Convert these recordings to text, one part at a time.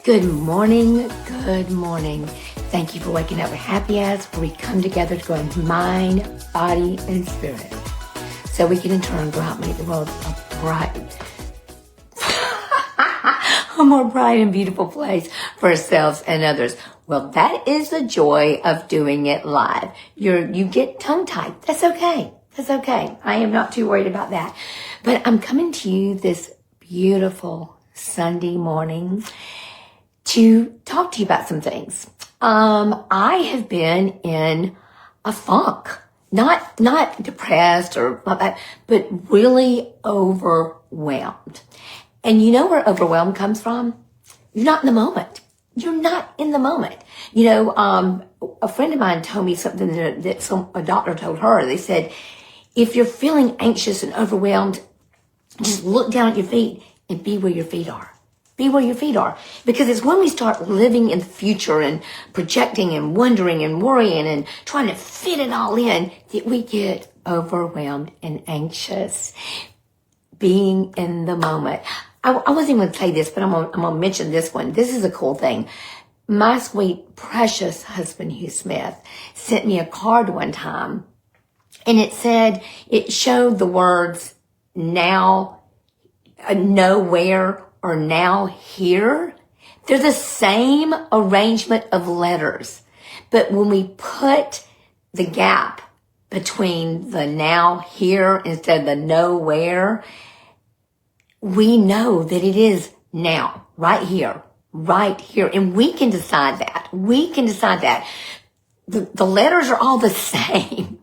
Good morning, good morning. Thank you for waking up with Happy Hours, where we come together to go in mind, body, and spirit, so we can in turn go out and make the world a more bright and beautiful place for ourselves and others. Well, that is the joy of doing it live. You get tongue-tied. That's okay. That's okay. I am not too worried about that. But I'm coming to you this beautiful Sunday morning to talk to you about some things. I have been in a funk, not depressed or like that, but really overwhelmed. And you know where overwhelmed comes from? You're not in the moment. You're not in the moment. You know, a friend of mine told me something that a doctor told her. They said, if you're feeling anxious and overwhelmed, just look down at your feet and be where your feet are. Be where your feet are. Because it's when we start living in the future and projecting and wondering and worrying and trying to fit it all in that we get overwhelmed and anxious. Being in the moment. I wasn't even going to say this, but I'm going to mention this one. This is a cool thing. My sweet, precious husband, Hugh Smith, sent me a card one time. And it showed the words now, nowhere, or now here. They're the same arrangement of letters. But when we put the gap between the now here instead of the nowhere, we know that it is now, right here. And we can decide that. The letters are all the same.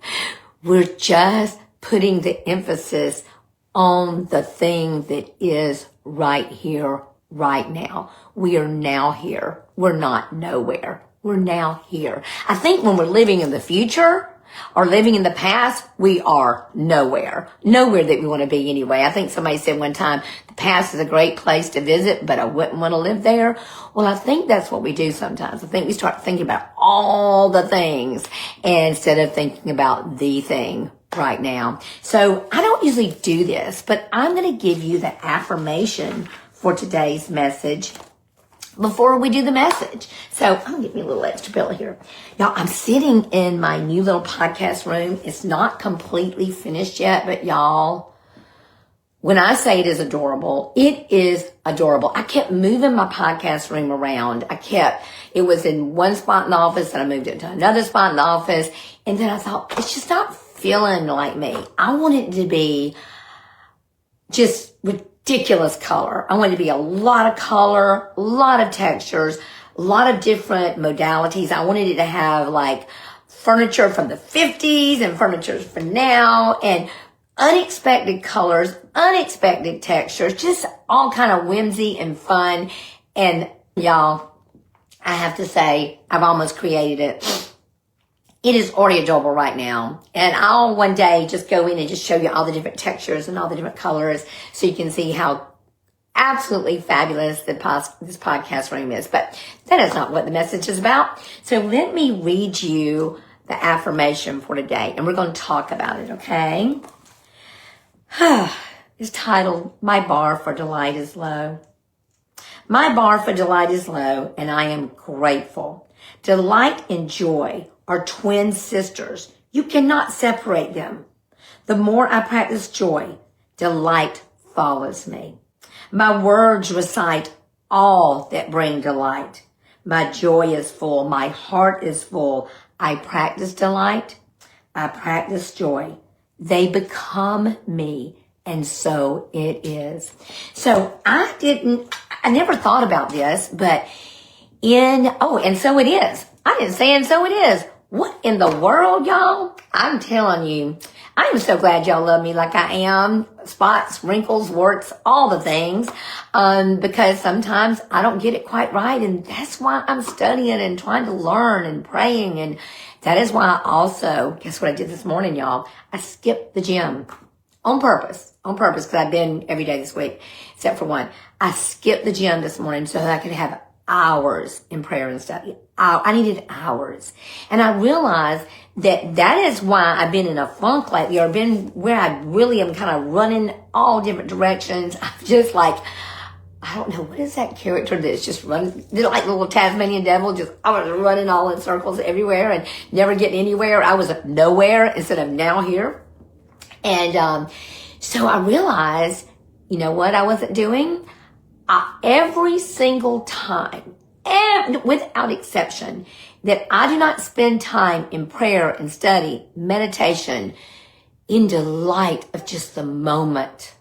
We're just putting the emphasis on the thing that is right here, right now. We are now here. We're not nowhere. We're now here. I think when we're living in the future or living in the past, we are nowhere. Nowhere that we want to be anyway. I think somebody said one time, the past is a great place to visit, but I wouldn't want to live there. Well, I think that's what we do sometimes. I think we start thinking about all the things instead of thinking about the thing right now. So I don't usually do this, but I'm going to give you the affirmation for today's message before we do the message. So I'll get me a little extra pillow here. Y'all, I'm sitting in my new little podcast room. It's not completely finished yet, but y'all, when I say it is adorable, it is adorable. I kept moving my podcast room around. It was in one spot in the office, and I moved it to another spot in the office. And then I thought, it's just not feeling like me. I want it to be just ridiculous color. I want it to be a lot of color, a lot of textures, a lot of different modalities. I wanted it to have like furniture from the 50s and furniture for now and unexpected colors, unexpected textures, just all kind of whimsy and fun. And y'all, I have to say, I've almost created it. It is already adorable right now. And I'll one day just go in and just show you all the different textures and all the different colors so you can see how absolutely fabulous this podcast room is. But that is not what the message is about. So let me read you the affirmation for today. And we're going to talk about it, okay? It's titled, My Bar for Delight is Low. My bar for delight is low, and I am grateful. Delight and joy are twin sisters. You cannot separate them. The more I practice joy, delight follows me. My words recite all that bring delight. My joy is full. My heart is full. I practice delight. I practice joy. They become me, and so it is. So I never thought about this, but and so it is. I didn't say and so it is. What in the world, y'all? I'm telling you, I am so glad y'all love me like I am. Spots, wrinkles, warts, all the things. Because sometimes I don't get it quite right. And that's why I'm studying and trying to learn and praying. And that is why I also, guess what I did this morning, y'all? I skipped the gym on purpose, because I've been every day this week, except for one. I skipped the gym this morning so that I could have hours in prayer and study. I needed hours. And I realized that is why I've been in a funk lately, or been where I really am kind of running all different directions. I'm just like, I don't know, what is that character that's just running, they're like little Tasmanian devil, just, I was running all in circles everywhere and never getting anywhere. I was nowhere instead of now here. And so I realized, you know what I wasn't doing? Every single time, and without exception, that I do not spend time in prayer and study, meditation, in delight of just the moment,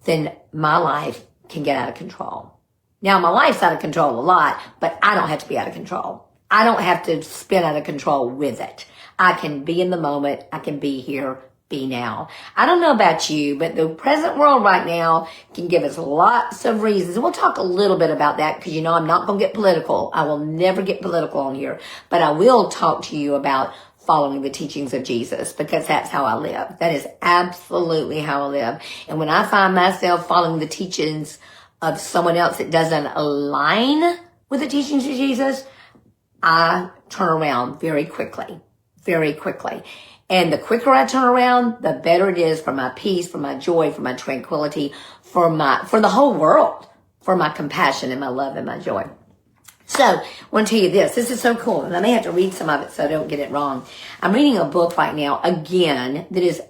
then my life can get out of control. Now, my life's out of control a lot, but I don't have to be out of control. I don't have to spin out of control with it. I can be in the moment. I can be here, be now. I don't know about you, but the present world right now can give us lots of reasons. And we'll talk a little bit about that because, you know, I'm not going to get political. I will never get political on here, but I will talk to you about following the teachings of Jesus because that's how I live. That is absolutely how I live. And when I find myself following the teachings of someone else that doesn't align with the teachings of Jesus, I turn around very quickly, very quickly. And the quicker I turn around, the better it is for my peace, for my joy, for my tranquility, for the whole world, for my compassion and my love and my joy. So, I want to tell you this. This is so cool. And I may have to read some of it so I don't get it wrong. I'm reading a book right now, again, that is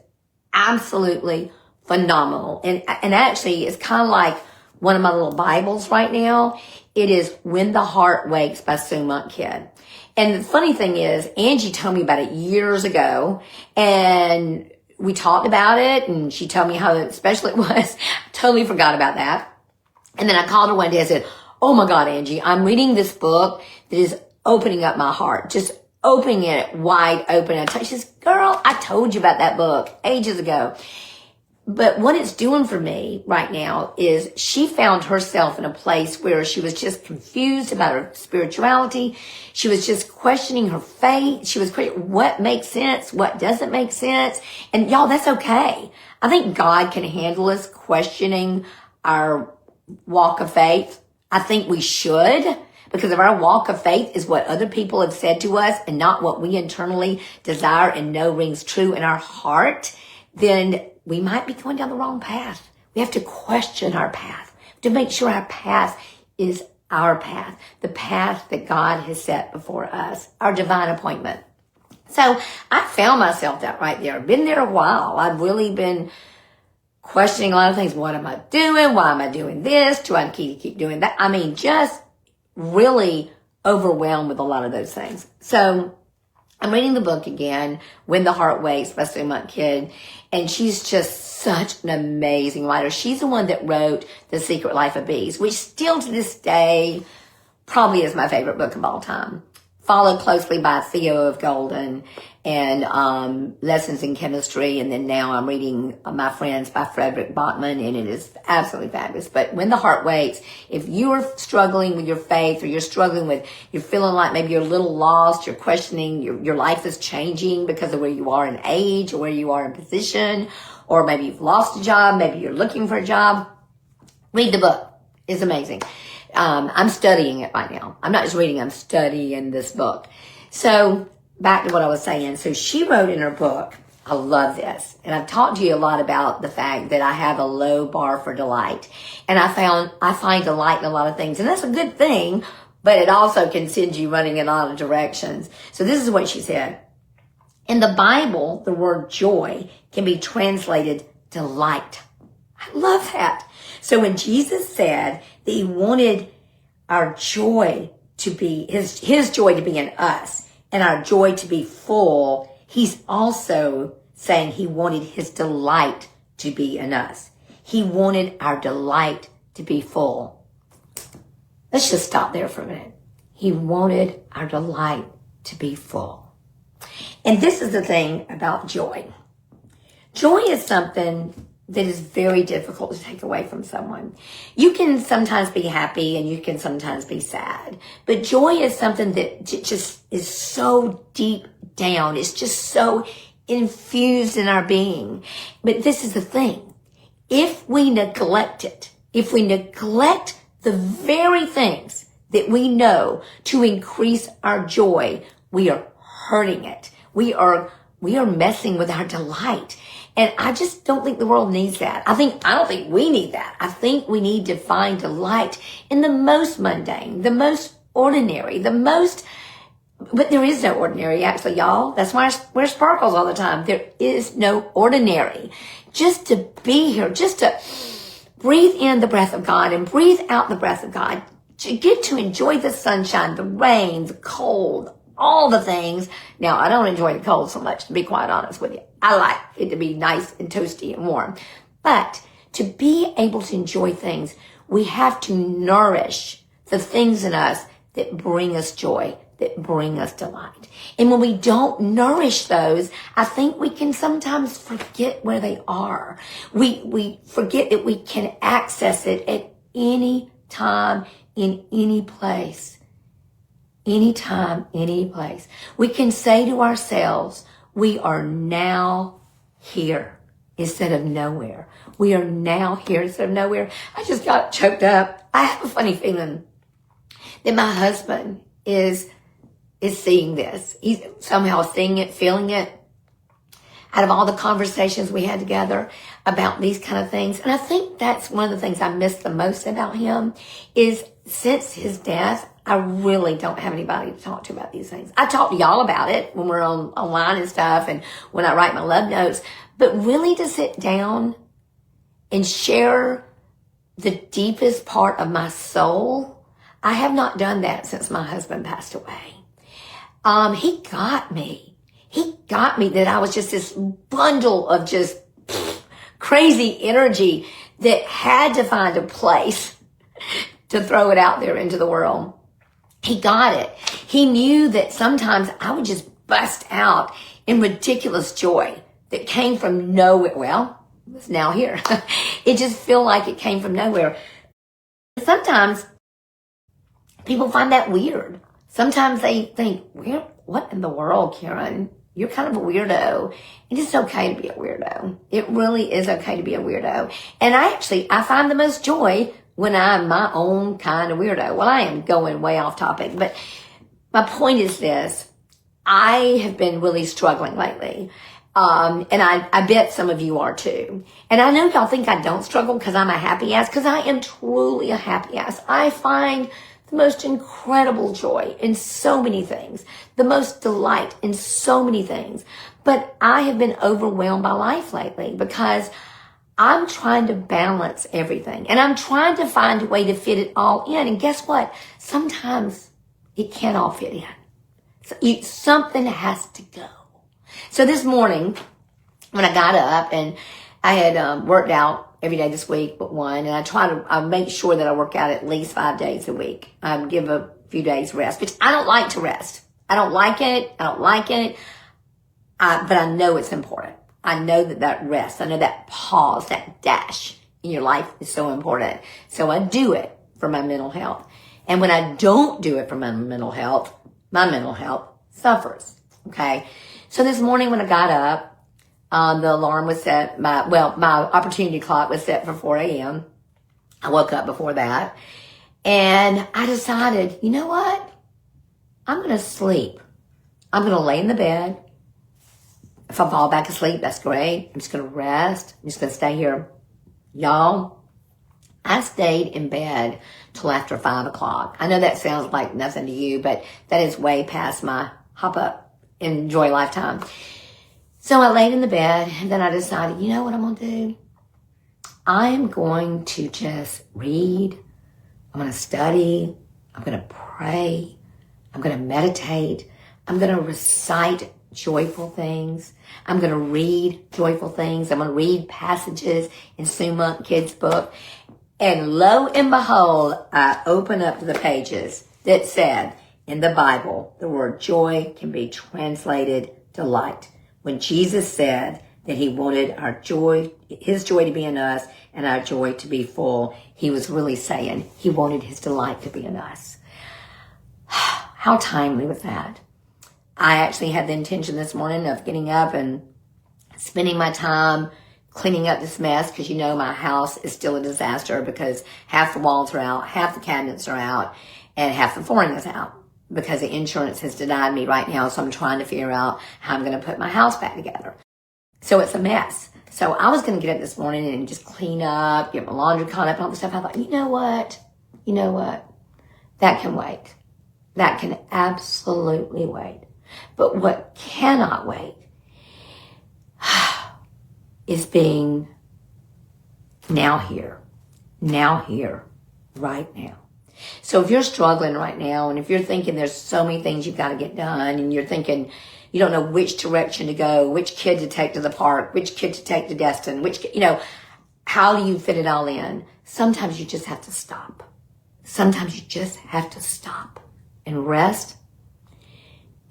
absolutely phenomenal. And actually, it's kind of like one of my little Bibles right now. It is When the Heart Wakes by Sue Monk Kidd. And the funny thing is, Angie told me about it years ago. And we talked about it. And she told me how special it was. I totally forgot about that. And then I called her one day and said, oh my God, Angie, I'm reading this book that is opening up my heart, just opening it wide open. She says, girl, I told you about that book ages ago. But what it's doing for me right now is she found herself in a place where she was just confused about her spirituality. She was just questioning her faith. She was questioning what makes sense, what doesn't make sense. And y'all, that's okay. I think God can handle us questioning our walk of faith. I think we should, because if our walk of faith is what other people have said to us and not what we internally desire and know rings true in our heart, then we might be going down the wrong path. We have to question our path to make sure our path is our path, the path that God has set before us, our divine appointment. So I found myself that right there. I've been there a while. I've really been questioning a lot of things. What am I doing? Why am I doing this? Do I keep doing that? I mean, just really overwhelmed with a lot of those things. So I'm reading the book again, When the Heart Wakes by Sue Monk Kidd. And she's just such an amazing writer. She's the one that wrote The Secret Life of Bees, which still to this day probably is my favorite book of all time. Followed closely by Theo of Golden and Lessons in Chemistry. And then now I'm reading My Friends by Frederick Bachman, and it is absolutely fabulous. But When the Heart Wakes, if you're struggling with your faith, or you're struggling with, you're feeling like maybe you're a little lost, you're questioning, your life is changing because of where you are in age or where you are in position, or maybe you've lost a job, maybe you're looking for a job, read the book. It's amazing. I'm studying it right now. I'm not just reading, I'm studying this book. So back to what I was saying. So she wrote in her book, I love this. And I've talked to you a lot about the fact that I have a low bar for delight. And I find delight in a lot of things. And that's a good thing, but it also can send you running in a lot of directions. So this is what she said. In the Bible, the word joy can be translated delight. I love that. So when Jesus said that he wanted our joy to be, his joy to be in us and our joy to be full, he's also saying he wanted his delight to be in us. He wanted our delight to be full. Let's just stop there for a minute. He wanted our delight to be full. And this is the thing about joy. Joy is something that is very difficult to take away from someone. You can sometimes be happy and you can sometimes be sad. But joy is something that just is so deep down. It's just so infused in our being. But this is the thing. If we neglect it, if we neglect the very things that we know to increase our joy, we are hurting it. We are messing with our delight. And I just don't think the world needs that. I don't think we need that. I think we need to find delight in the most mundane, the most ordinary, but there is no ordinary, actually, y'all. That's why I wear sparkles all the time. There is no ordinary. Just to be here, just to breathe in the breath of God and breathe out the breath of God, to get to enjoy the sunshine, the rain, the cold, all the things. Now, I don't enjoy the cold so much, to be quite honest with you. I like it to be nice and toasty and warm. But to be able to enjoy things, we have to nourish the things in us that bring us joy, that bring us delight. And when we don't nourish those, I think we can sometimes forget where they are. We forget that we can access it at any time, in any place. Anytime, any place. We can say to ourselves, we are now here instead of nowhere. We are now here instead of nowhere. I just got choked up. I have a funny feeling that my husband is seeing this. He's somehow seeing it, feeling it. Out of all the conversations we had together about these kind of things. And I think that's one of the things I miss the most about him is since his death, I really don't have anybody to talk to about these things. I talk to y'all about it when we're online and stuff and when I write my love notes, but really to sit down and share the deepest part of my soul, I have not done that since my husband passed away. He got me that I was just this bundle of just crazy energy that had to find a place to throw it out there into the world. He got it. He knew that sometimes I would just bust out in ridiculous joy that came from nowhere. Well, it's now here. It just feel like it came from nowhere. Sometimes people find that weird. Sometimes they think, what in the world, Karen? You're kind of a weirdo. And it's okay to be a weirdo. It really is okay to be a weirdo. And I find the most joy when I'm my own kind of weirdo. Well, I am going way off topic, but my point is this. I have been really struggling lately. And I bet some of you are too. And I know y'all think I don't struggle because I'm a happy ass, because I am truly a happy ass. I find the most incredible joy in so many things, the most delight in so many things. But I have been overwhelmed by life lately because I'm trying to balance everything and I'm trying to find a way to fit it all in. And guess what? Sometimes it can't all fit in. So something has to go. So this morning when I got up and I had worked out every day this week but one, and I make sure that I work out at least 5 days a week. I give a few days rest, which I don't like to rest. I don't like it. But I know it's important. I know that rest, I know that pause, that dash in your life is so important. So I do it for my mental health. And when I don't do it for my mental health suffers. Okay. So this morning when I got up, the alarm was set, my opportunity clock was set for 4 a.m. I woke up before that and I decided, you know what? I'm going to sleep. I'm going to lay in the bed. If I fall back asleep, that's great. I'm just going to rest. I'm just going to stay here. Y'all, I stayed in bed till after 5 o'clock. I know that sounds like nothing to you, but that is way past my hop up, enjoy lifetime. So I laid in the bed and then I decided, you know what I'm going to do? I'm going to just read. I'm going to study. I'm going to pray. I'm going to meditate. I'm going to recite joyful things. I'm going to read joyful things. I'm going to read passages in Sue Monk Kids' book. And lo and behold, I open up the pages that said in the Bible, the word joy can be translated delight. When Jesus said that he wanted our joy, his joy to be in us and our joy to be full, he was really saying he wanted his delight to be in us. How timely was that? I actually had the intention this morning of getting up and spending my time cleaning up this mess because, you know, my house is still a disaster because half the walls are out, half the cabinets are out, and half the flooring is out because the insurance has denied me right now. So I'm trying to figure out how I'm going to put my house back together. So it's a mess. So I was going to get up this morning and just clean up, get my laundry caught up and all this stuff. I thought, you know what? That can wait. That can absolutely wait. But what cannot wait is being now here, right now. So if you're struggling right now, and if you're thinking there's so many things you've got to get done, and you're thinking you don't know which direction to go, which kid to take to the park, which kid to take to Destin, how do you fit it all in? Sometimes you just have to stop. Sometimes you just have to stop and rest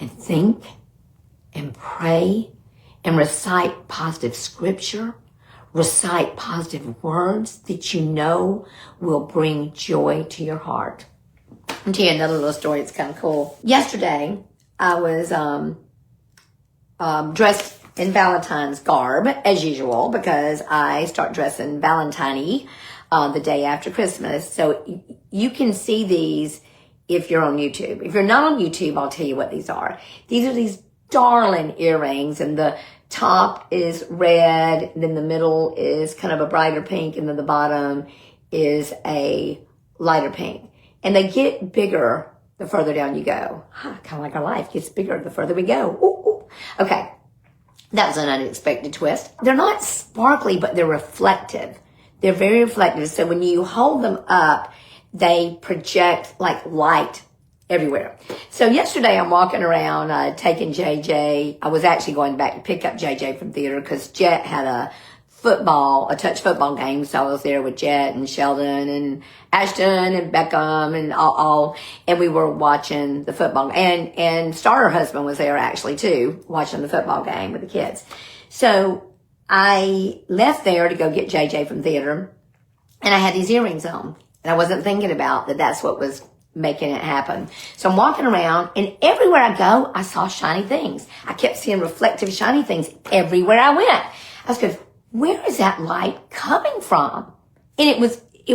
and think and pray and recite positive scripture, recite positive words that you know will bring joy to your heart. I'll tell you another little story. It's kind of cool. Yesterday, I was dressed in Valentine's garb, as usual, because I start dressing Valentine-y the day after Christmas. So you can see these if you're on YouTube. If you're not on YouTube, I'll tell you what these are. These are these darling earrings, and the top is red, and then the middle is kind of a brighter pink, and then the bottom is a lighter pink. And they get bigger the further down you go. Kind of like our life gets bigger the further we go. Ooh, ooh. Okay. That was an unexpected twist. They're not sparkly, but they're reflective. They're very reflective. So when you hold them up, they project like light everywhere. So yesterday I'm walking around, taking JJ. I was actually going back to pick up JJ from theater because Jet had a touch football game. So I was there with Jet and Sheldon and Ashton and Beckham and all, and we were watching the football. And Star, her husband, was there actually too, watching the football game with the kids. So I left there to go get JJ from theater, and I had these earrings on, and I wasn't thinking about that that's what was making it happen. So I'm walking around, and everywhere I go, I saw shiny things. I kept seeing reflective shiny things everywhere I went. I was going, where is that light coming from? And it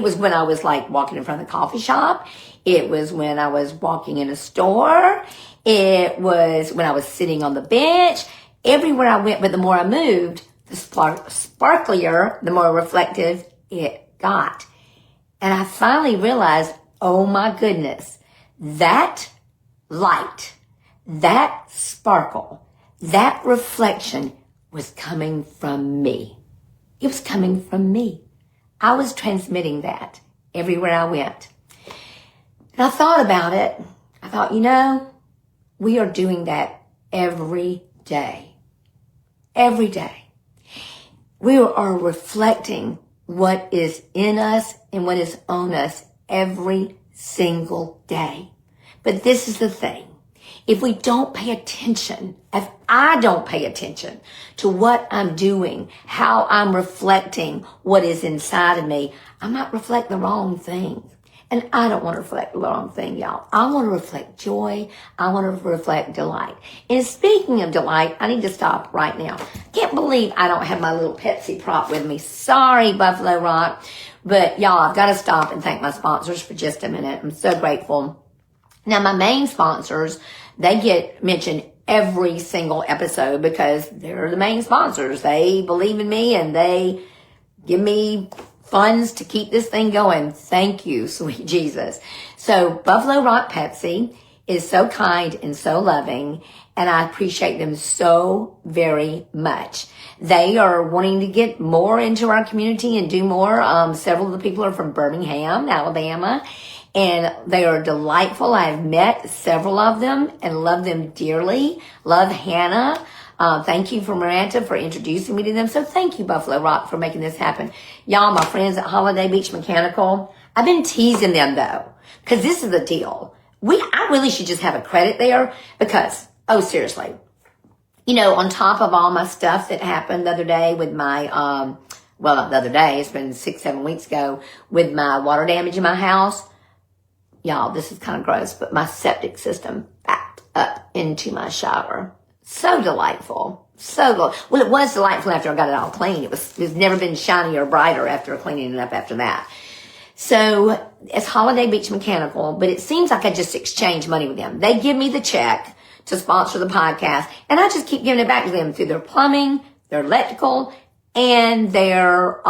was when I was like walking in front of the coffee shop. It was when I was walking in a store. It was when I was sitting on the bench. Everywhere I went, but the more I moved, the sparklier, the more reflective it got. And I finally realized, oh my goodness, that light, that sparkle, that reflection was coming from me. It was coming from me. I was transmitting that everywhere I went. And I thought about it. I thought, we are doing that every day. Every day. We are reflecting what is in us and what is on us every single day. But this is the thing. If we don't pay attention, if I don't pay attention to what I'm doing, how I'm reflecting what is inside of me, I might reflect the wrong thing. And I don't want to reflect the wrong thing, y'all. I want to reflect joy. I want to reflect delight. And speaking of delight, I need to stop right now. Can't believe I don't have my little Pepsi prop with me. Sorry, Buffalo Rock. But y'all, I've got to stop and thank my sponsors for just a minute. I'm so grateful. Now, my main sponsors, they get mentioned every single episode because they're the main sponsors. They believe in me and they give me funds to keep this thing going. Thank you, sweet Jesus. So Buffalo Rock Pepsi is so kind and so loving, and I appreciate them so very much. They are wanting to get more into our community and do more. Several of the people are from Birmingham, Alabama, and they are delightful. I've met several of them and love them dearly. Love Hannah. Thank you for Miranda for introducing me to them. So thank you, Buffalo Rock, for making this happen. Y'all, my friends at Holiday Beach Mechanical, I've been teasing them though, because this is the deal. I really should just have a credit there because, seriously, on top of all my stuff that happened the other day with my, not the other day, it's been 6-7 weeks ago, with my water damage in my house. Y'all, this is kind of gross, but my septic system backed up into my shower. So delightful. Well, it was delightful after I got it all clean. It's never been shinier or brighter after cleaning it up after that. So it's Holiday Beach Mechanical, but it seems like I just exchange money with them. They give me the check to sponsor the podcast, and I just keep giving it back to them through their plumbing, their electrical, and their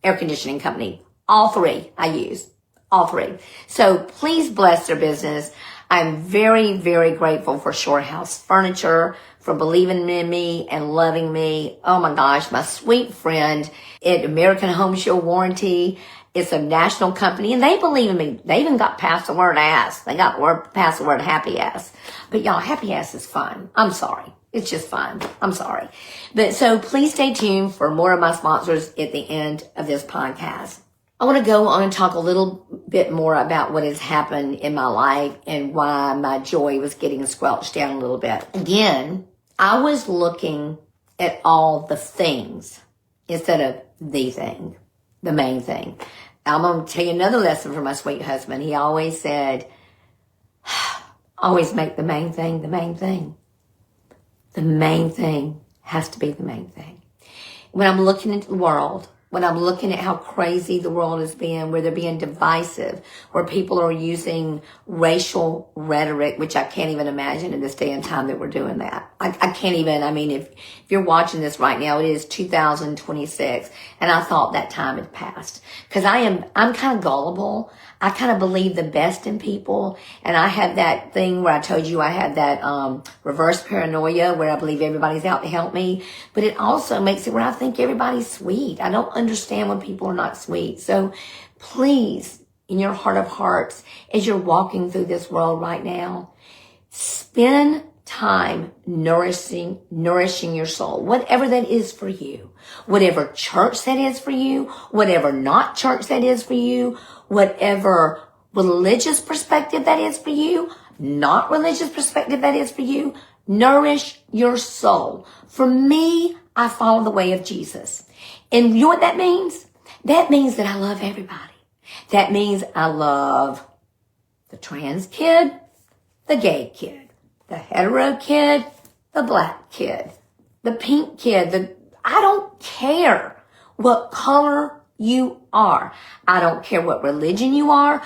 air conditioning company. All three I use. All three. So please bless their business. I'm very, very grateful for Shore House Furniture, for believing in me and loving me. Oh my gosh, my sweet friend at American Home Show Warranty. It's a national company and they believe in me. They even got past the word ass. They got past the word happy ass. But y'all, happy ass is fun. I'm sorry. It's just fun. I'm sorry. But so please stay tuned for more of my sponsors at the end of this podcast. I want to go on and talk a little bit more about what has happened in my life and why my joy was getting squelched down a little bit. Again, I was looking at all the things instead of the thing, the main thing. I'm going to tell you another lesson from my sweet husband. He always said, always make the main thing the main thing. The main thing has to be the main thing. When I'm looking at the world, when I'm looking at how crazy the world has been, where they're being divisive, where people are using racial rhetoric, which I can't even imagine in this day and time that we're doing that. I can't even, I mean, if you're watching this right now, it is 2026, and I thought that time had passed. Because I'm kind of gullible. I kind of believe the best in people, and I have that thing where I told you I had that reverse paranoia where I believe everybody's out to help me, but it also makes it where I think everybody's sweet. I don't understand when people are not sweet. So please, in your heart of hearts, as you're walking through this world right now, spend time nourishing your soul, whatever that is for you, whatever church that is for you, whatever not church that is for you, whatever religious perspective that is for you, not religious perspective that is for you, nourish your soul. For me, I follow the way of Jesus. And you know what that means? That means that I love everybody. That means I love the trans kid, the gay kid, the hetero kid, the black kid, the pink kid. I don't care what color you are. I don't care what religion you are.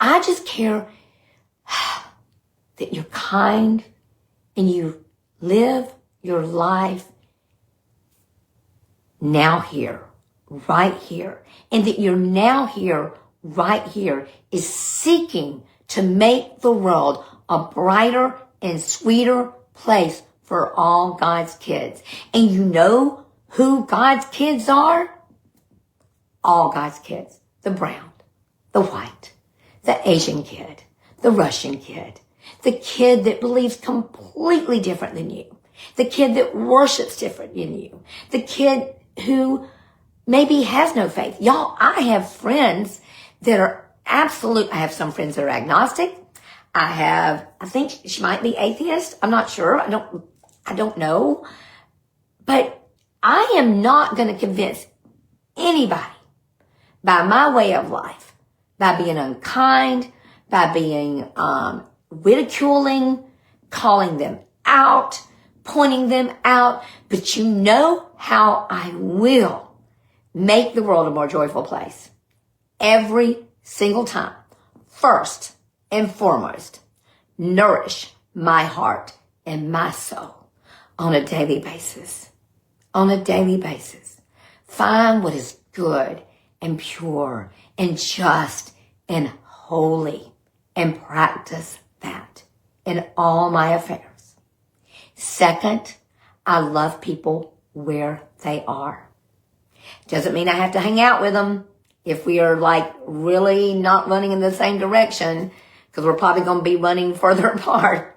I just care that you're kind and you live your life now here, right here. And that you're now here, right here is seeking to make the world a brighter and sweeter place for all God's kids. And you know who God's kids are? All God's kids. The brown, the white, the Asian kid, the Russian kid, the kid that believes completely different than you, the kid that worships different than you, the kid who maybe has no faith. Y'all, I have friends that are I have some friends that are agnostic. I think she might be atheist. I'm not sure. I don't know. But I am not going to convince anybody by my way of life, by being unkind, by being ridiculing, calling them out, pointing them out. But you know how I will make the world a more joyful place. Every single time. First and foremost, nourish my heart and my soul on a daily basis. On a daily basis. Find what is good and pure and just and holy and practice that in all my affairs. Second, I love people where they are. Doesn't mean I have to hang out with them if we are like really not running in the same direction, because we're probably going to be running further apart.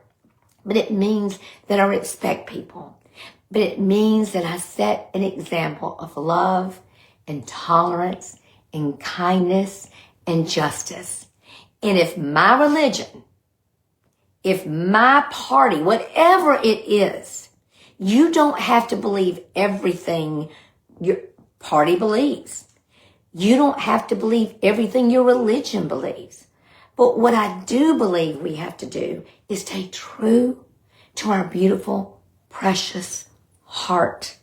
But it means that I respect people. But it means that I set an example of love and tolerance and kindness and justice. And if my religion, if my party, whatever it is, you don't have to believe everything your party believes. You don't have to believe everything your religion believes. But what I do believe we have to do is stay true to our beautiful, precious heart.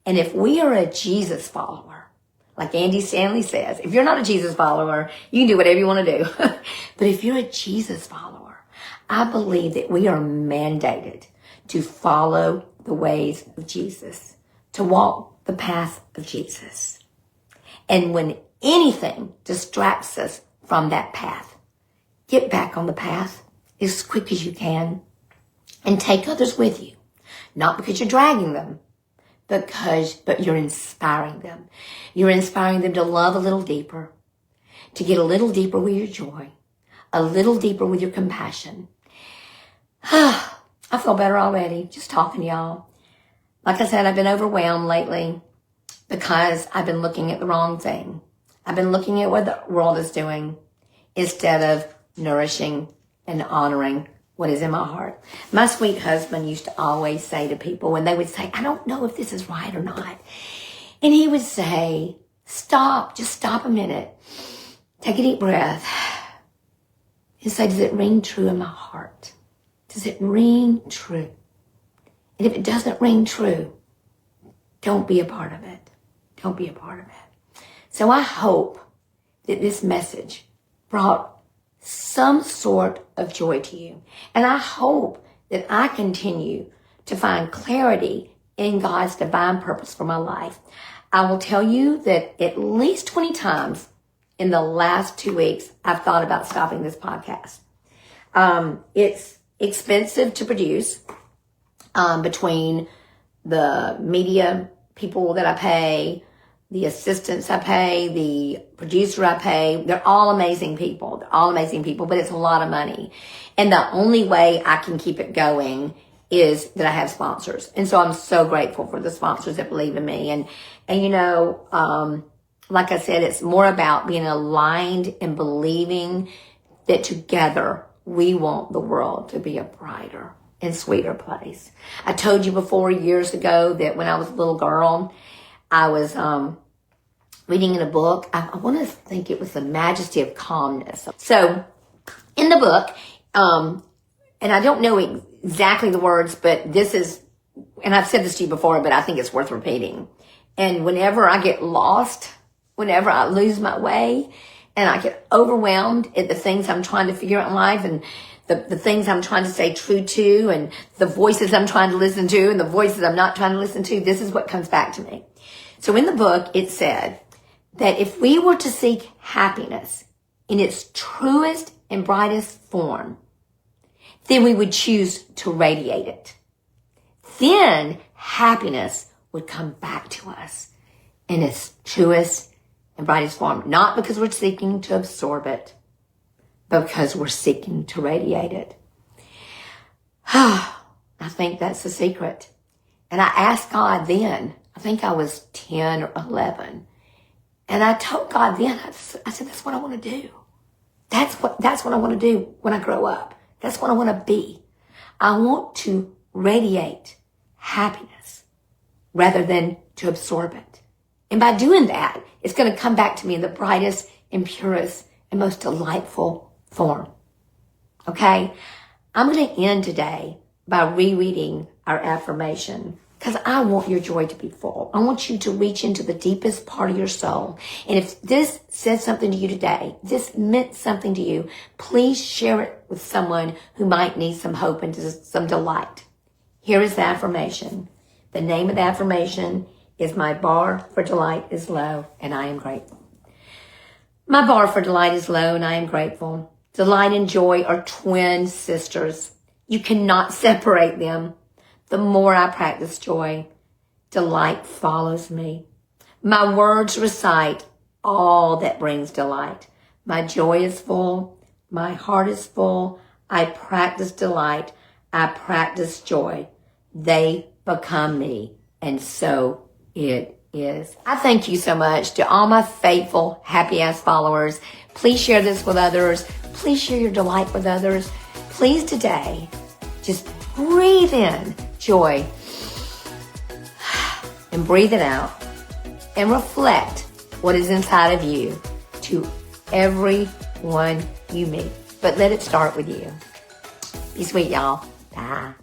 And if we are a Jesus follower, like Andy Stanley says, if you're not a Jesus follower, you can do whatever you want to do. But if you're a Jesus follower, I believe that we are mandated to follow the ways of Jesus, to walk the path of Jesus. And when anything distracts us from that path, get back on the path as quick as you can and take others with you. Not because you're dragging them, but you're inspiring them. You're inspiring them to love a little deeper, to get a little deeper with your joy, a little deeper with your compassion. I feel better already just talking to y'all. Like I said, I've been overwhelmed lately because I've been looking at the wrong thing. I've been looking at what the world is doing instead of nourishing and honoring what is in my heart. My sweet husband used to always say to people when they would say, I don't know if this is right or not. And he would say, stop, just stop a minute. Take a deep breath and say, does it ring true in my heart? Does it ring true? And if it doesn't ring true, don't be a part of it. Don't be a part of it. So I hope that this message brought some sort of joy to you. And I hope that I continue to find clarity in God's divine purpose for my life. I will tell you that at least 20 times in the last 2 weeks, I've thought about stopping this podcast. It's expensive to produce, between the media people that I pay, the assistants I pay, the producer I pay. They're all amazing people. But it's a lot of money. And the only way I can keep it going is that I have sponsors. And so I'm so grateful for the sponsors that believe in me. And you know, like I said, it's more about being aligned and believing that together we want the world to be a brighter and sweeter place. I told you before years ago that when I was a little girl, I was reading in a book. I want to think it was The Majesty of Calmness. So in the book, and I don't know exactly the words, but this is, and I've said this to you before, but I think it's worth repeating. And whenever I get lost, whenever I lose my way, and I get overwhelmed at the things I'm trying to figure out in life, and the things I'm trying to stay true to, and the voices I'm trying to listen to, and the voices I'm not trying to listen to, this is what comes back to me. So in the book, it said that if we were to seek happiness in its truest and brightest form, then we would choose to radiate it. Then happiness would come back to us in its truest and brightest form, not because we're seeking to absorb it, but because we're seeking to radiate it. I think that's the secret. And I asked God then, I think I was 10 or 11. And I told God then, I said, that's what I want to do. That's what I want to do when I grow up. That's what I want to be. I want to radiate happiness rather than to absorb it. And by doing that, it's going to come back to me in the brightest and purest and most delightful form. Okay? I'm going to end today by rereading our affirmation because I want your joy to be full. I want you to reach into the deepest part of your soul. And if this said something to you today, this meant something to you, please share it with someone who might need some hope and some delight. Here is the affirmation. The name of the affirmation is my bar for delight is low and I am grateful. My bar for delight is low and I am grateful. Delight and joy are twin sisters. You cannot separate them. The more I practice joy, delight follows me. My words recite all that brings delight. My joy is full. My heart is full. I practice delight. I practice joy. They become me. And so it is. I thank you so much to all my faithful, happy-ass followers. Please share this with others. Please share your delight with others. Please today, just breathe in joy and breathe it out and reflect what is inside of you to everyone you meet. But let it start with you. Be sweet, y'all. Bye.